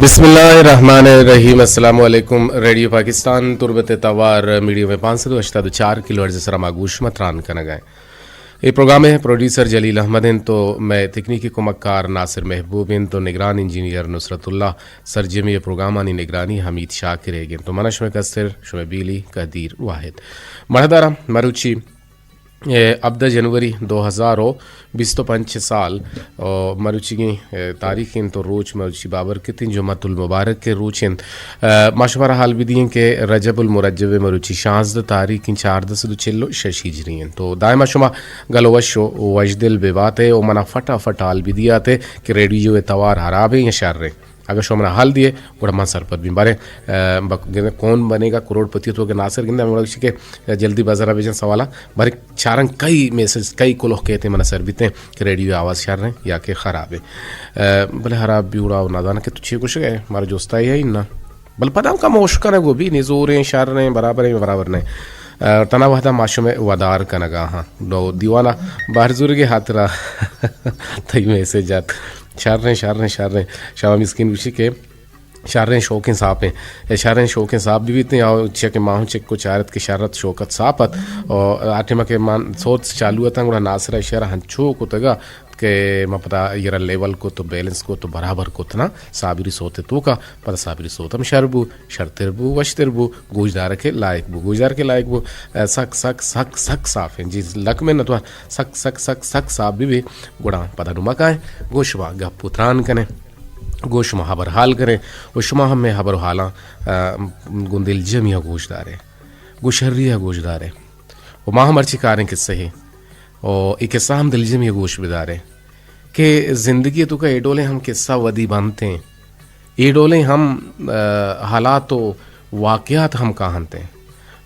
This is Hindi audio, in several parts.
बिस्मिल्लाहिर्रहमानिर्रहीम। अस्सलाम वालेकुम। रेडियो पाकिस्तान तुरबत तवार मीडियो में 584 किलो अर्ज सरा मागूश मतरान कन गए ये प्रोग्राम है। प्रोड्यूसर जलील अहमद हैं तो मैं तकनीकी कुमक्कार नासिर महबूब हैं तो निगरान इंजीनियर नुसरतुल्ला सरजमी प्रोग्राम आनी निगरानी हमीद शाकिर है तो मनश में कसर शुमे बीली कदीर वाहिद मरदारा मरुची अब्दा जनवरी 2025 साल और मरुची की तारीख तो रोच मरुची बाबर कितनी जुमतुल मुबारक के रोच माशुमारा हाल भी दिए के रजबुल मुरज्जब मरुची 16 तारीख की 4 शश हिजरी हैं तो दायमा शुमा गलो वशो वजदिल बेबात है और मना फटाफट हाल भी दिया थे कि रेडियो तवार हराब है या शर रहे अगर शो मना हाल दिए गोड़ा मां सरपत भी बारे कौन बनेगा करोड़पति तो के नासिर गिंदा के जल्दी बाजारा बेचन सवाला बारे चारंग कई मैसेज कई को लोग कहते मना सर बीते कि रेडियो आवाज़ शार रहे या कि ख़राब है भले खराब भी उड़ा ना दाना के तुझे कुछ गए हमारा दोस्त है ही ना बल पता का मुश्किल है वो भी नहीं जोर हैं शार रहे बराबर नहीं तना वहदा माशो में वदार का नगा हाँ दो दीवाना बाहर जुर के हाथ रहा तई मैसेज जात शार रहे शाह मिस्किन विषय के शार शौक़ साप हैं शार शौक़ साप भी इतने आओ के माहू चेक को चारत के शारत शौकत सापत और आठे के मान सोच चालू था गुड़ा नासरा इशारा हंचो को तगा के मैं पता ये लेवल को तो बैलेंस को तो बराबर को तना साबिरी सोते तो का पता साबिरी सोतम शरबू शर्तिरबू वशतिरबू गोजदार के लायक बू सक सक सक सक साफ है जी लक में न तो सक सक सक सक साफ भी गुड़ा पता नुमा का है गोशवा गप पुत्रान कने गोशमा हबर हाल करें उशमा हम में हबर हाला गुंदिल जमिया गोशदार है गुशर्रिया गोशदार है वो माह मर्ची कारें किस्से है और एक किस्सा हम दिल जमिया गोश बिदार है कि ज़िंदगी तो का एडोले हम किस्सा वदी बनते हैं एडोले हम हालात तो वाक़यात हम कहानते हैं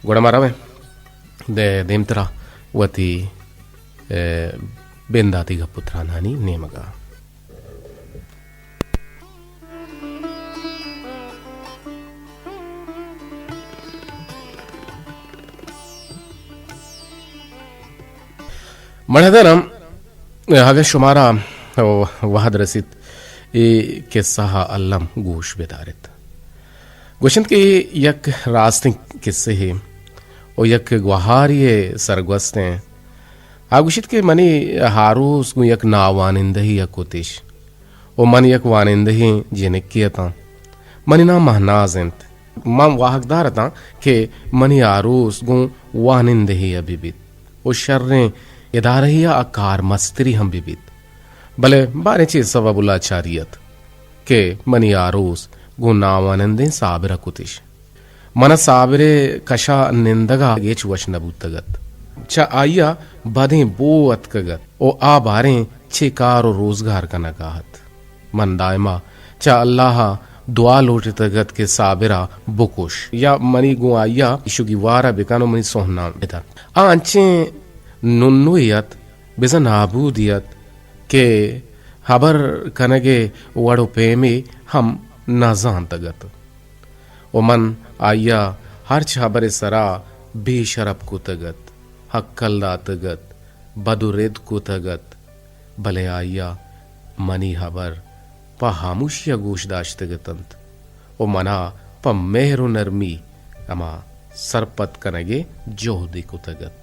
गोड़ा मारा में देमतरा वती बेंदाती का पुत्रा नानी नेमगा मणहदरम अगर शुमारा वहद रसित ए किस्सा अल्लम गोश बेदारित गोशंत के यक रास्ते किस्से है और यक गुहार ये सरगस्त हैं आगुशित के मनी हारूस गु यक नावानिंदही यक कोतिश और मन यक वानिंदही जिन्हें किया था मनी ना महनाज इंत मम वाहकदार था कि मनी आरूस गु वानिंदही अभिबित और शर्रें इदारहिया अकार मस्तरी हम बिबित भले बारे चीज सवाबुल्ला चारियत के मनी आरोस गुनावानंदे साबिरा कुतिश मन साबिरे कशा निंदगा गेच वश नबूतगत चा आया बधे बो अतकगत ओ आ बारे छेकार और रोजगार का नगाहत मन दायमा चा अल्लाह दुआ लोटे तगत के साबिरा बुकुश या मनी गु आया इशुगी वारा बेकानो मनी सोहना बेता आंचे नुन्नुयत बिजन आबूदियत के हबर कनगे वड़ो पेमे हम नाजान तगत ओ मन आया हर्च हबर सरा बेशरब को तगत हक्कल्ला तगत बदुरेद को तगत भले आया मनी हबर प हामुशिया गोशदाश तगतंत ओ मना प मेहरो नरमी अमा सरपत कनगे जोहदी को तगत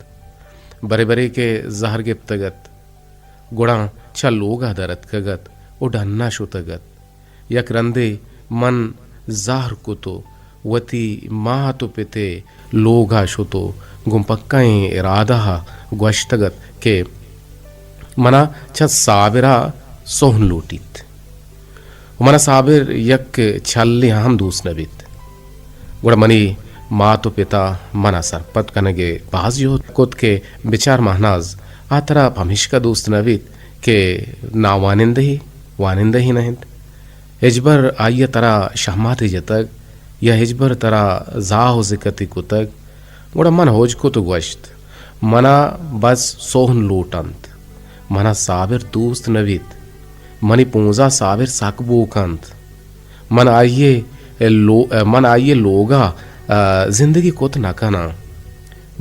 बरे बरे के जहर गे तगत गुड़ा छ लोगा दरत कगत उड़न्ना शुतगत यक रंदे मन जाहर को तो वती माह तो पिते लोगा शुतो गुमपक्काएं इरादा ग्वश्तगत के मना छ साबिरा सोहन लूटित मना साबिर यक छल्ले हम दूस नबित गुड़ा मनी माँ तो पिता मना सरपत कनगे बाज यो कुत के बिचार महनाज आतरा हमिश का दोस्त नवीत के ना वानिंदही नहीं हिजबर आइया तरा शहमाती जतक या हिजबर तरा जा हो जिकती कुतक गुड़ा मन होज को तो गश्त मना बस सोहन लोटंत मना साबिर दोस्त नवीत मनी पूंजा साबिर साकबू कंत मन आइये लोगा जिंदगी कोत नाकाना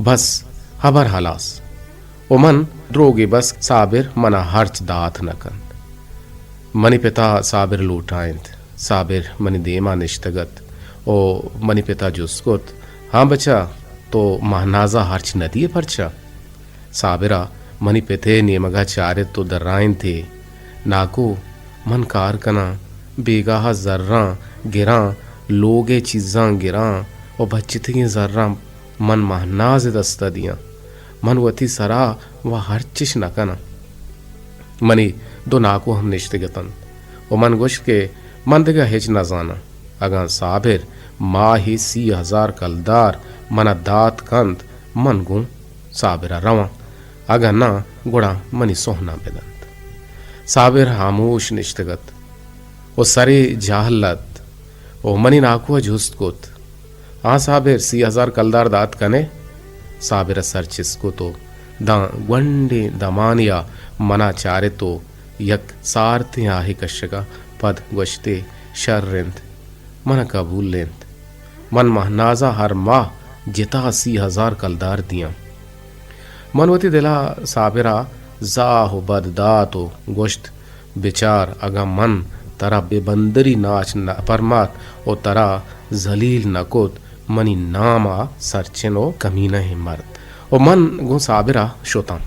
बस हबर हलास ओ मन द्रोगे बस साबिर मना हर्च दात नकन मनी पिता साबिर लूटाइंत साबिर मनी देमा निश्तगत ओ मनी पिता जुस्कुत हाँ बचा तो महनाजा हर्च नदिये परचा साबिरा मनी पिते नियमगा चारे तो दर्राइन थे नाको मन कार कना बेगाहा जर्रा गिरा लोगे चीज़ां गिरा और बच्चिथियां जर्रा मन महनाज दस्ता दिया मन वती सरा व हर चिश न कना मनी दो नाको हम निश्तगतन और मन गुश के मंदगा हिज न जाना अगा साबिर माँ ही 30,000 कलदार मना दात कंत मन गु साबिरा रवा अगा ना गुड़ा मनी सोहना बेदंत साबिर हामोश निश्तगत ओ सरे जाहलत ओ मनी नाकुआ झुस्तकुत हाँ साबिर 30,000 कलदार दात कने साबिर सर चिस्को तो दा वंडे दमानिया मना चारे तो यक सारते आही कश्यका पद गश्ते शर्रिंद मना कबूल लेंद मन महनाजा हर माह जिता 80,000 कलदार दिया मनवती दिला साबिरा जाहो बददा तो गोश्त बिचार अगा मन तरा बेबंदरी नाच न परमात ओ तरा जलील नकोत मनी नामा सरचनो कमीना है मर्द ओ मन गो साबिरा शोता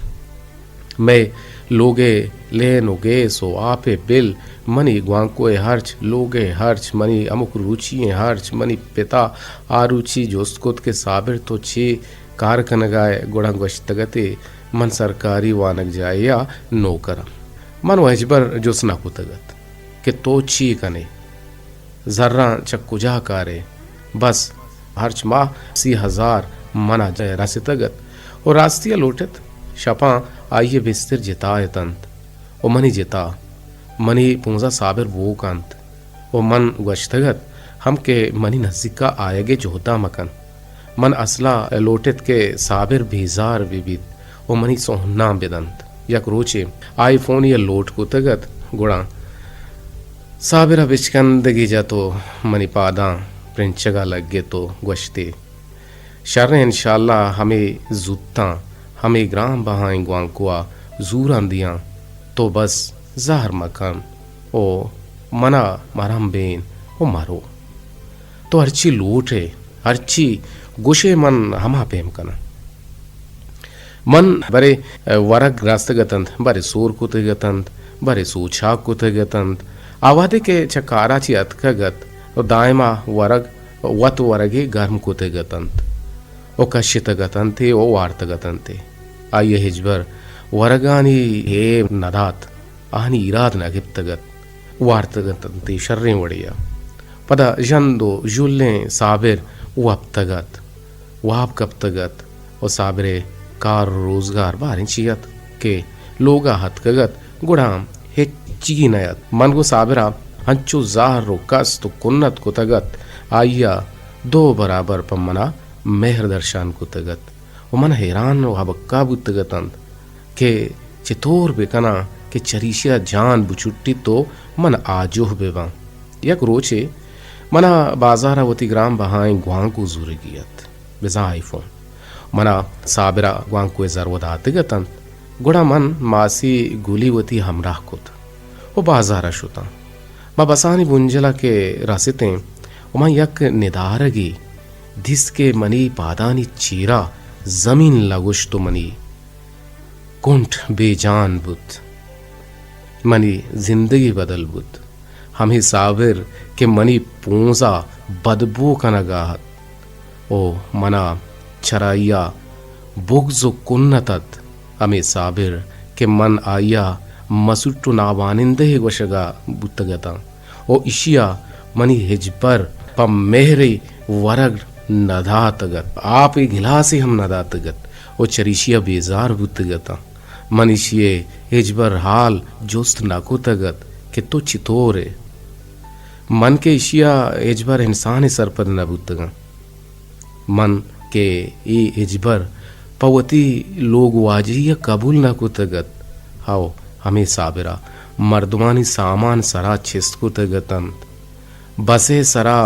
मैं लोगे ले नोगे सो आपे बिल मनी ग्वांको हर्च लोगे हर्च मनी अमुक रुचि हर्च मनी पिता आरुचि जोस्कुत के साबिर तो छे कार कनगाए गुड़ा गश्तगते मन सरकारी वानक जाए या नौकर मन वजबर जोसना कुतगत के तो ची कने जर्रा चक्कुजा कारे बस हर्च माह 80,000 मना जाए रासितगत और रास्तिया लोटत शपा आइए बिस्तर जिताए तंत ओ मनी जिता मनी पूंजा साबिर वो कांत ओ मन गश्तगत हम के मनी नजिका आएगे जोहता मकन मन असला लोटेत के साबिर बेजार बिबित ओ मनी सोहना बेदंत यक रोचे आईफोन या लोट को तगत गुड़ा साबिरा बिचकंदगी जा तो मनी पादा प्रिंचगा लग गे तो गश्ते शर्र इंशाल्लाह हमें जुत्ता हमें ग्राम बहाएं ग्वांकुआ जूर आंदियां तो बस जहर मकान ओ मना मरम बेन ओ मारो तो हरची लूट है हरची गुशे मन हमा पेम कना मन बरे वरग रास्तगतंत बरे सूर कुतगतंत बरे सूछा कुतगतंत आवादे के चकाराची अतकगत ओ दायमा वरग वत वरगे गर्म कुतगतंत ओ कश्यतगतंते ओ वार्तगतंते आइए हिजबर वरगानी हे नदात आनी इराद नगिप्तगत वार्तगतंते शर्रे वड़िया पदा जंदो जुल्ले साबिर वप्तगत वाब कप्तगत ओ साबिरे कार रोजगार बारिंचियत के लोगा हतकगत गुड़ाम हेच्ची नयत मन को साबिरा हंचो जार रो कस तो कुन्नत को तगत आइया दो बराबर पमना मेहर दर्शान को तगत वो मन हैरान रो हबक्का बुतगतंत के चितोर बेकना के चरीशिया जान बुचुट्टी तो मन आजोह बेवा यक रोचे मना बाजारावती ग्राम बहाएं ग्वां को जूरे गियत बिजा आईफोन मना साबिरा ग्वां को जरवदाते गतंत गुड़ा मन मासी गुलीवती हमराह कुत वो बाजारा शुता मा बसानी बुंजला के रासिते उमा यक निदारगी दिस के मनी पादानी चीरा जमीन लगुश तो मनी कुंठ बेजान बुत मनी जिंदगी बदल बुत हमें साबिर के मनी पूंजा बदबू का नगाहत ओ मना चराइया बुग्जो कुन्नतत हमें साबिर के मन आया मसुट्टु नावानिंदे वशगा बुतगता ओ इशिया मनी हिजबर पम मेहरे वरग नदातगत आप ही गिलासी हम नदातगत ओ चरीशिया बेजार बुतगता मनीषिये हिजबर हाल जोस्त नाकुतगत के तो चितोरे मन के इशिया हिजबर इंसान सरपद नबुतगा मन के ई हिजबर पवती लोग वाजिया कबूल नाकुतगत हाओ हमें साबिरा मर्दमानी सामान सरा छिस्कुतगतंत बसे सरा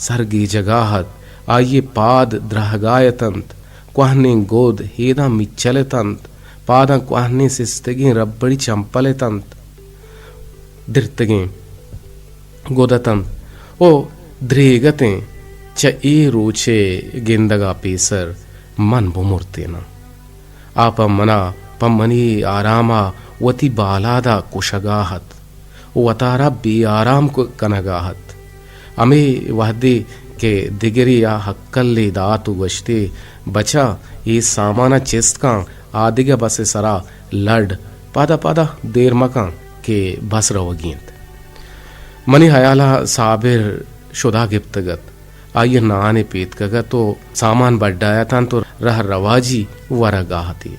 सरगी जगाहत आइए पाद द्रहगायतंत क्वाहने गोद हेदा मिच्चलतंत पादा क्वाहने सिस्तगे रब्बड़ी चंपलतंत दिर्तगे गोदतंत ओ द्रेगते च ए रोचे गेंदगा पेसर मन बुमुरते न आप मना पम्मनी आरामा वती बालादा कुशगाहत वतारा बे आराम को कनगाहत अमे वहदे के दिगरिया हक्कल्ले दातु गश्ते बचा ये सामाना चेस्ट का आदिगा बसे सरा लड पादा पादा देर मका के बस रवगींत मनी हयाला साबिर शुदा गिप्तगत आइए नाने पेत कगा तो सामान बढ़ाया था तो रह रवाजी वरगाहती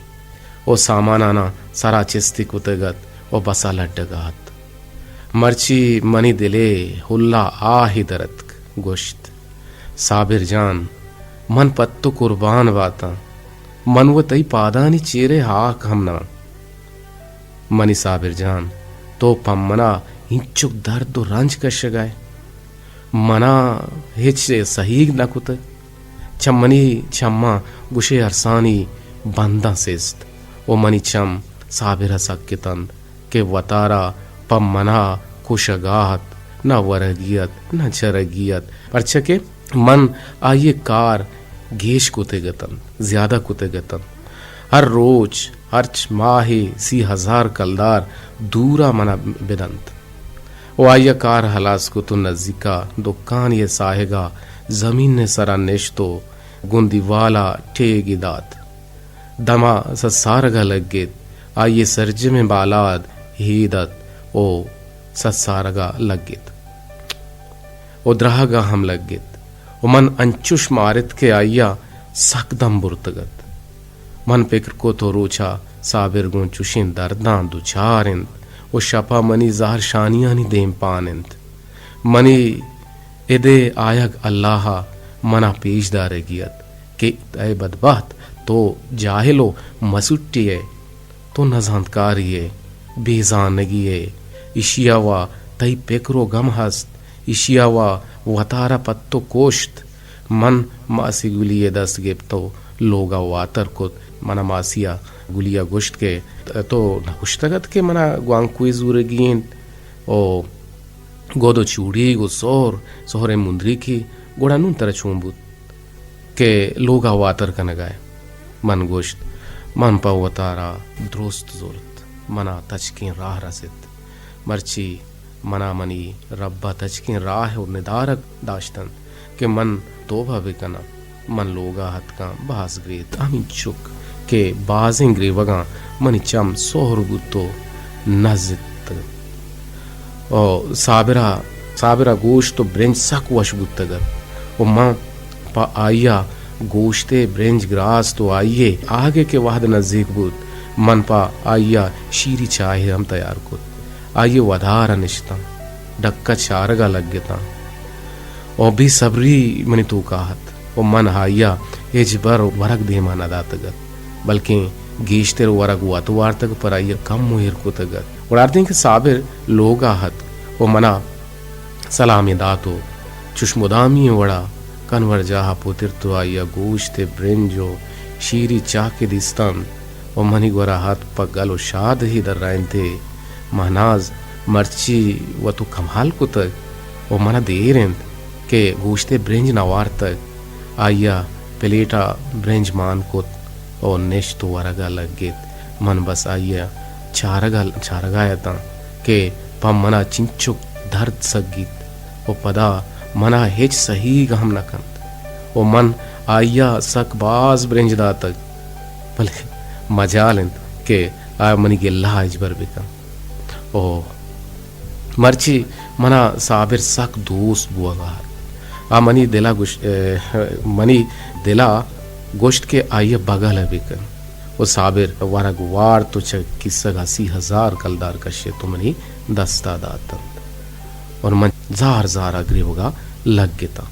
ओ सामान आना सारा चिस्ती कुतगत ओ बसा लड्डगाहत मर्ची मनी दिले हुल्ला आही दरत गोश्त साबिर जान मन पत्तो कुर्बान वाता मन वो तई पादानी चेरे हाक हमना मनी साबिर जान तो पम्मना इंचुक दर्द रंज कशगाय मना हिच सही न कुत चम्मनी चम्मा गुशे अरसानी बंदा सेस्त ओ मनी चम साबिर सक्कितन के वतारा पम्मना कुशगाहत न वरगियत न जरगियत परचके मन आये कार गेश कुते गतन ज्यादा कुते गतन हर रोज हर माहे 30,000 कलदार दूरा मना बिदंत ओ आया कार हलास को तो नजीका दुकान ये साहेगा जमीन ने सरा नेश्तो गुंदी वाला ठेगी दात दमा ससारगा लग्गेत आये सरजे में बालाद हीदत ओ ससारगा लग्गेत ओ द्राहगा हम लग्गेत ओ मन अंचुश मारित के आया सकदम बुर्तगत मन फिक्र को तो रोचा साबिर गुन चुशिन दर्दां दुचारिंद ओ शपा मनी जार शानियानी देम पानिंद मनी इदे आयग अल्लाह मना पेशदार गियत के ऐ बदबख्त तो जाहिलो मसुट्टिये तो नजांतकारिये बेजानगिये इशियावा तई पेकरो गम हस्त इशियावा वतारा पत्तो कोश्त मन मासी गुलिये दस्त गिप्तो लोगा वातर को मना मासिया गुलिया गोश्त के तो नकुश्तगत के मना ग्वांकुई जूरगियन ओ गोदो चूड़ी गो सोहरे मुंदरी की गोड़ा नून तरह चूंबुत के लोगा वातर का नगाए मन गोश्त मन पावतारा द्रोस्त जोरत मना तचकिन राह रसित मर्ची मना मनी रब्बा तचकिन राह और निदारक दाश्तन के मन तोबा बिकना मन लोगा हत का बास ग्रेत आमिन चुक के बाजें ग्रेवगा मनी चम सोहर गुत्तो नजित ओ साबिरा गोश्त तो ब्रेंज सक वश गुत्तगर ओ मां पा आया गोश्ते ब्रेंज ग्रास तो आइए आगे के वाहद नजदीक बुत मन पा आइया शीरी चाहे हम तैयार कुत आइए वधारा निश्ता डक्का चारगा लग गया ओ भी सबरी मनी तू कहत ओ मन हाइया एजबर वरक दे माना दातगत बल्कि गेश्तेर वरक वातवार तक पर आइया कम मुहिर को तगत और आर्थिक साबिर लोग आहत ओ मना सलामी दातो चुश्मुदामी वड़ा कन्वर जाहा पुतिर तो आइया गोश्ते ब्रेंजो शीरी चाह के दिस्तन ओ मनी गोरा हाथ पगलो शाद ही दर राइंते महनाज मर्ची व तू कमाल को तक ओ मना देरेंद के गोश्ते ब्रेंज नवार तक आइया प्लेटा ब्रेंज मान को ओ नेश तो वरगा लग्गेत मन बस आइया चारगा यता के पम मना चिंचुक दर्द सगीत ओ पदा मना हेच सही गहम नकंत ओ मन आइया सकबाज ब्रेंज दा तक भले मजालिंद के आ मनी गेल्ला अजबर बिका ओ मर्ची मना साबिर सक दोस्त बुआगा आ मनी दिला गोश्त के आइया बगल है बिकन वो साबिर वारग वार तो किस्सा 80,000 कलदार कशे तो मनी दस्ता दातन और मन जार अग्री होगा लग गया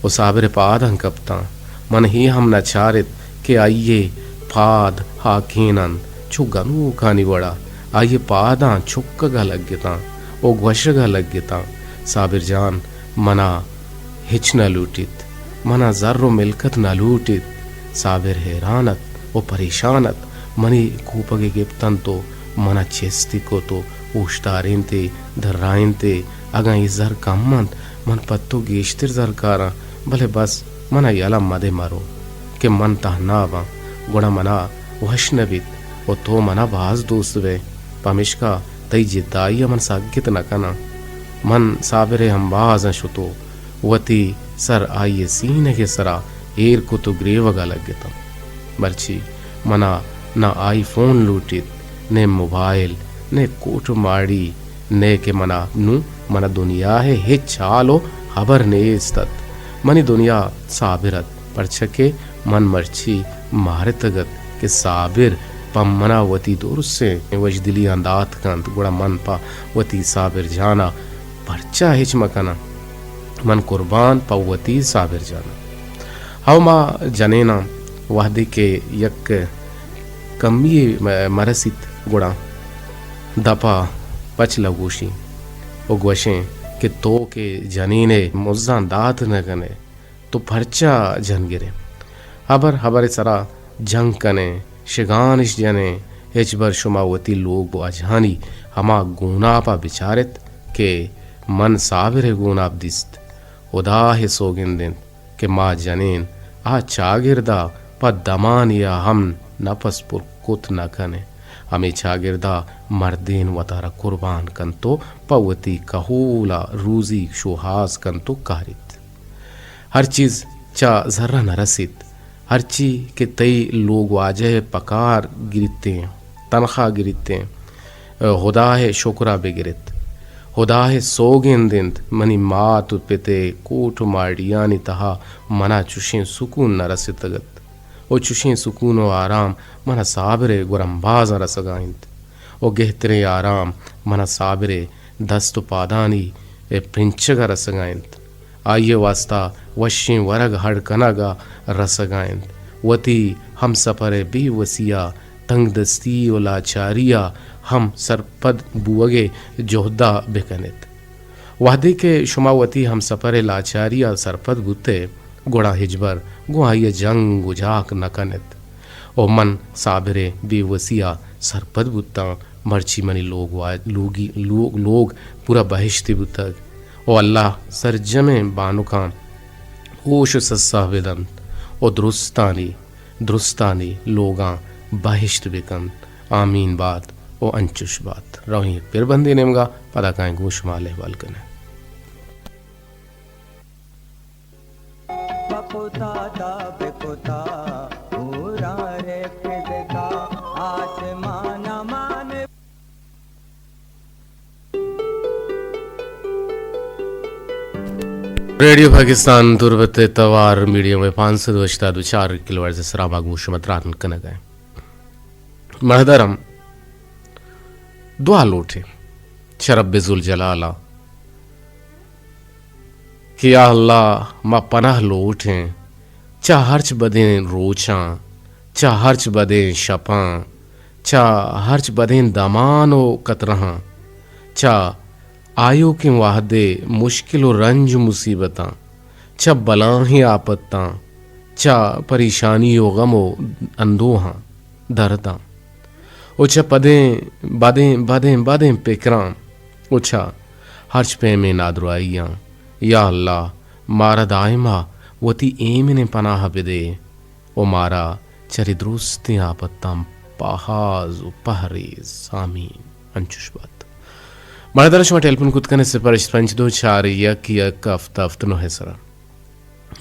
वो साबिर पाद कपता मन ही हम नचारित के आइये पाद हाकीनन छुगनु खानी बड़ा आइये पादा छुक्का लग गया ओ घशगा लग गया साबिर जान मना हिच न लूटित मना जर्रो मिलकत न लूटित साबिर हैरानत ओ परेशानत मनी कूपगे गिप्तन तो मना चेस्ती को तो उश्तारिनते धर्राइनते अगा इजर कम्मन मन पत्तो गेश्तिर जरकारा भले बस मना याला मदे मारो के मन तहनावा गुणा मना वहशनबित ओ तो मना बाज दोस्त वे पमिश्का तई जिद्दाई मन सागित नकना मन साबिरे हम बाज शुतो वती सर आइए सीने के सरा एर को तो ग्रेवगा लग बर्ची मना न आईफोन लूटित ने मोबाइल ने कोट माड़ी ने के मना नु मन दुनिया है हे चालो खबर ने इस्तत मनी दुनिया साबिरत परछके मन मर्ची मारे तगत के साबिर पम्मना वती दूर से वजदिली अंदात कंत गुड़ा मन पा वती साबिर जाना परचा हिच मकना मन कुर्बान पवती साबिर जाना हव मा जनेना वहदी के यक कमी मरसित गुड़ा दपा पच लगोशी उगवशें कि तो के जनीने मुज्जान दात न कने तो परचा जन गिरे हबर हबर सरा जंग कने शिगानिश जने हेचबर शुमावती लोग अजहानी हमा गुनापा बिचारित के मन साबिर गुनाब दिस्त उदा है सोगिंदिन के माँ जनेन आ चागिरदा प दमान या हम नफस पुर कुत न कने हमें चागिरदा मर्दीन वतारा कुर्बान कंतो पवती कहूला रूजी शोहास कंतो कारित हर चीज चा जर्रा न रसित हर चीज के तई लोग वाजह पकार गिरते तनखा गिरते खुदा है शुक्रा बेगिरत खुदा है सोगेंदिंद मनी मात पिते कोट माडियानी तहा मना चुशें सुकून न रसितगत ओ चुशें सुकून व आराम मना साबिरे गुरम्बाज रसगाइंद ओ गहतरे आराम मना साबिरे दस्त पादानी प्रिंचगा रसगाइंद आइए वास्ता वशें वरग हड़कनागा रसगाइंद वती हम सफरे बे वसिया तंग दस्ती ओ लाचारिया हम सरपद बुवगे जोहदा बेकनित वादे के शुमावती हम सफरे लाचारिया सरपद बुते गोड़ा हिजबर गुआइए जंग गुजाक नकनित ओ मन साबिरे बेवसिया सरपद बुत्ता मर्ची मनी लोग पूरा बहिश्ती बुतक ओ अल्लाह सरजमे बानुका होश सस्सा विदन ओ दुरुस्तानी लोगा बहिश्त बिकन आमीन बात ओ अंचुश बात रही पिर बंदी नेमगा पदा काएं गोश माले वालकने बकुता दा बेकुता पूरा रे पिबका आसमान मान रेडियो पाकिस्तान तुरबत तवार मीडियम में 524 किलोवाट से सराबा गोश मतरान कन गए महदरम दुआ लूटे शरब्बिजुल जलाला कि या अल्लाह मा पनाह लूटे चा हर्च बदें रोचा चा हर्च बदें शपा चा हर्च बदें दमानो कतरहा चा आयो के वाहदे मुश्किल रंज मुसीबता चा बलाही आपत्ता चा परेशानी गमो अंदोहा दरदा उछा पदें बादें बादें बादें पेकरां उछा हर्च पे में नादरुआइयां या अल्लाह मारा दाइमा वती एमिने पनाह बिदे ओ मारा चरि दुरुस्ती आपत्तां पहाज पहरेज आमीन अंचुश बात मरदरश में टेलीफोन कुतकने से पर पंच दो चार यक यक हफ्ता हफ्तनो है सरा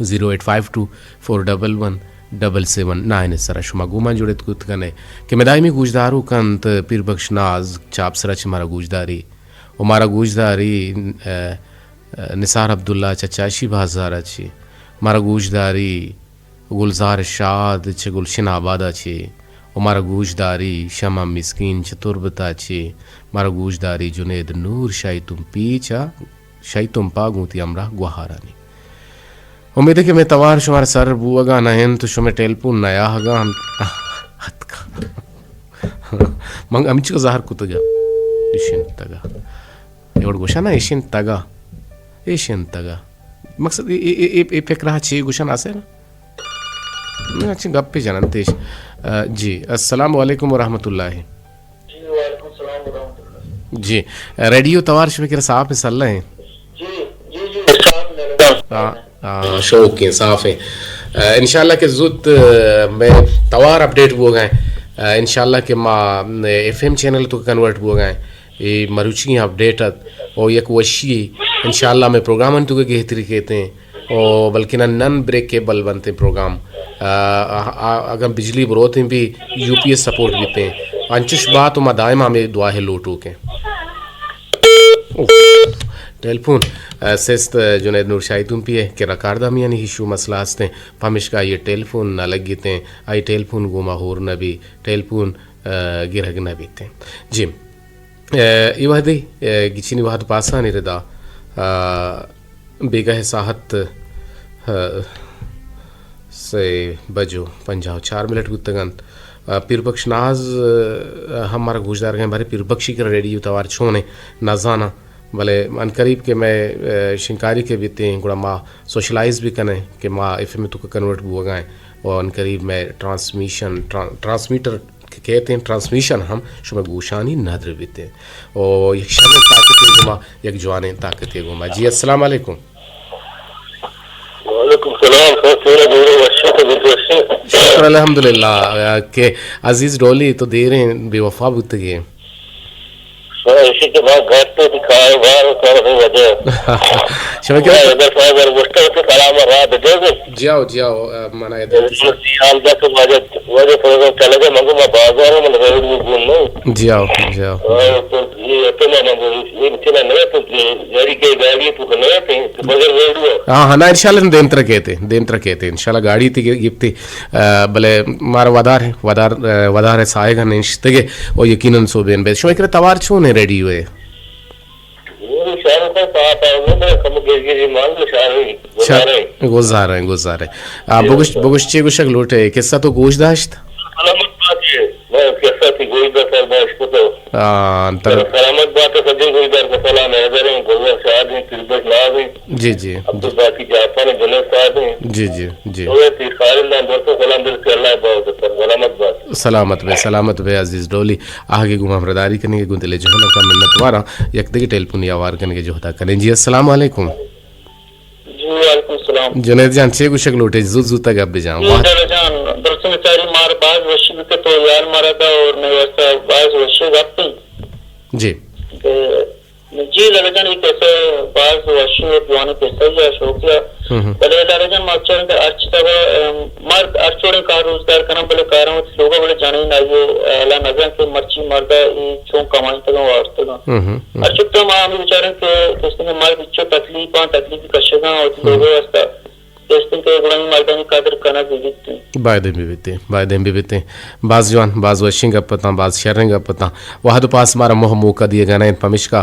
08524117779 सरा शुमा गुमा जुड़त कुतकने कि मैदाइमी गुजदारू कंत पीर बख्श नाज चाप सरा मारा गुजदारी ओ मारा गुजदारी निसार अब्दुल्ला चचाशी बाजारा छी मारा गुजदारी गुलजार शाद च गुलशन आबादा छी ओ मारा गुजदारी शमा मिस्कीन च तुरबता छी मारा गुजदारी जुनेद नूर शाही तुम पीछा शाही तुम पागूती अमरा गुहारानी उम्मीद है कि मैं तवार शुमार सर बुआगा नहन तो शुमे टेलपून नया हगा हम मंग अमिच को ज़ाहर कुतगा इशिन तगा एवढ गोशा ना इशिन तगा मकसद ए फिक्र छी गुशन आसे ना मैं अच्छी गप्पे जानते जी अस्सलाम वालेकुम वरहमतुल्लाहि जी रेडियो तवार शुमे के साहब में सल्ला है जी शौक हैं साफ हैं इंशाल्लाह के जुत मैं तवार अपडेट हो गए इंशाल्लाह के माँ FM चैनल तो कन्वर्ट हो गए ये मरुची अपडेट और एक वशी इंशाल्लाह में प्रोग्राम तो के तरीके हैं और बल्कि नन ब्रेकेबल बनते प्रोग्राम अगर बिजली बरोते भी UPS सपोर्ट देते हैं अंचुश बात तो दायमा में दुआ है लोटू के टेलीफोन सेस्त जुनैद नूर शाही तुम भी है कि रकारदा मियाँ नहीं इशू मसला हंसते पमिश का ये टेलीफोन न लग गीते आई टेलीफोन गुमा होर न भी टेलीफोन गिरहग न बीते जी इवादी गिचिनी वाहद पासा निरदा बेगह साहत से बजो 54 गुत्तगंत पीरबख्श नाज हमारा गुजदार गए बारे पीरबख्शी कर रेडियो तवार छोने नाजाना भले अन करीब के मैं शिंकारी के बीते हैं गुड़ा माँ सोशलाइज भी करें कि माँ FM में तो कन्वर्ट भी हो गए और अन करीब में ट्रांसमीटर कहते हैं ट्रांसमिशन हम शुभ गोशानी नदर बीते हैं और एक शब ताकत गुमा एक जवान ताकत गुमा जी अस्सलाम वालेकुम अल्हम्दुलिल्लाह के अजीज डोली तो दे रहे हैं बेवफा बुत गए इसी के बाद घर पे दिखाए बाहर कर वजह शबके अगर फाइबर मुश्किल से सलाम रात दे जियाओ मना इधर हाल तक वजह प्रोग्राम चले गए मंगो मैं बाजार में लगा हूं घूमने जियाओ तो ये तो मैं ये चला नहीं तो गाड़ी के गाड़ी तो नहीं तो बगैर रेडियो हाँ ना इंशाल्लाह देन तरह कहते इंशाल्लाह गाड़ी थी गिफ्ती भले मारा वदार है साएगा नहीं इश्तगे और यकीनन सो बेन बेश मैं करे तवार छो ने रेडी हुए वो शायद का साथ आएंगे मैं कम के मान लो शायद गुजारे बगुश्ची गुशक लोटे किस्सा तो गोश्तदाश्त सलामत बात है मैं कैसा थी गोश्त सर मैं इसको तो सलामत बात है सभी गोश्त का सलाम है इधर हैं गोवा शायद हैं तिरबत नाज हैं जी अब्दुल बाकी जापान जुनैद साहब हैं जी तो ये तीखारिंदा दोस्तों सलाम दिल से अल्लाह बहुत सलामत बे अजीज डोली आगे गुमा बरदारी करने के गुंदले जो है का मिन्नत वारा एक दिगे टेलीफोन या वार करने के जो होता करें जी अस्सलाम वालेकुम जी वालेकुम सलाम जुनैद जान छे गुशक लोटे जुजु तक अब जान वाह जान दरअसल सारी मार बाज वशी के तो यार मारा था और मैं वैसा बाज वशी गप्पी जी जी लड़जन एक ऐसे बाज वशी जवान पैसा या शौकिया बले लड़जन माचर के अर्च तक मर्द अर्चोड़े का रोजगार करना बले कारों लोग बड़े जाने ना ये अला नजर के मर्ची मर्दा ये चों कमाई तक वास्ते का अर्चुक तो मां बेचारे के दोस्तों के मर्द बिच्चो तकलीफ कशगा और लोगों वास्ता दोस्तों के गुणामी मर्दानी कादर करना भी बायदे भी बाज जवान बाज वशिंग पता बाज शरिंग पता वहां तो पास मारा मोह मौका दिए गाना पमिश का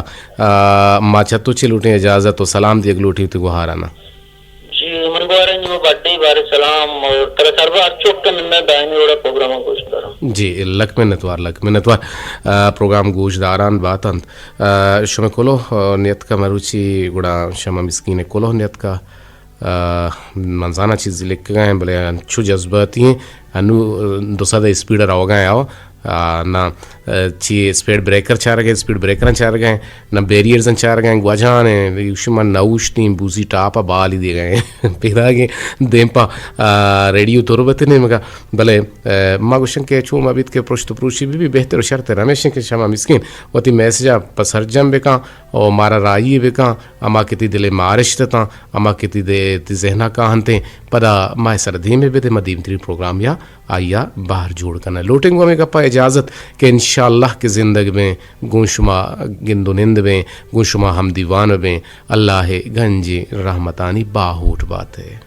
माचा तो चिलूटे इजाजत तो सलाम दिए लूटी तो गुहाराना जी मन गुहारा जी वो बर्थडे बारे सलाम और तरह सरवा अर्चोक के मिलना दायने वाला प्रोग्राम गोश करो जी लक मिनतवार प्रोग्राम गोश दारान बातंत शमे कोलो नियत का मरुची गुड़ा शमा मिस्कीन कोलो नियत का मंजाना चीज़ लिख गए हैं भले अच्छु जज्बाती हैं अनु दूसरा स्पीडर आओ गए आओ ना ची स्पीड ब्रेकर चार गए स्पीड ब्रेकर चार गए ना बैरियर्स चार गए गुआजान युष्मा नौश टीम बूजी टापा बाल ही दिए गए पिरागे देंपा रेडियो तोरबते ने मगा भले मागुशन के छो मबित के पृष्ठ प्रूषी भी बेहतर शर्त रमेश के शमा मिस्किन वती मैसेजा पसरजम बेका और मारा राई बेका अमा किती दिले मारिश ता अमा किती दे जहना का हंते पदा माय सरदी में बेते मदीम त्री प्रोग्राम या आया बाहर जोड़ करना लोटिंग में गप्पा इजाज़त के इंशाअल्लाह के ज़िंदगी में गुंशुमा गिंदुनिंद में गुंशुमा हम दीवान में अल्लाह गंजी रहमतानी बाहूट बात है।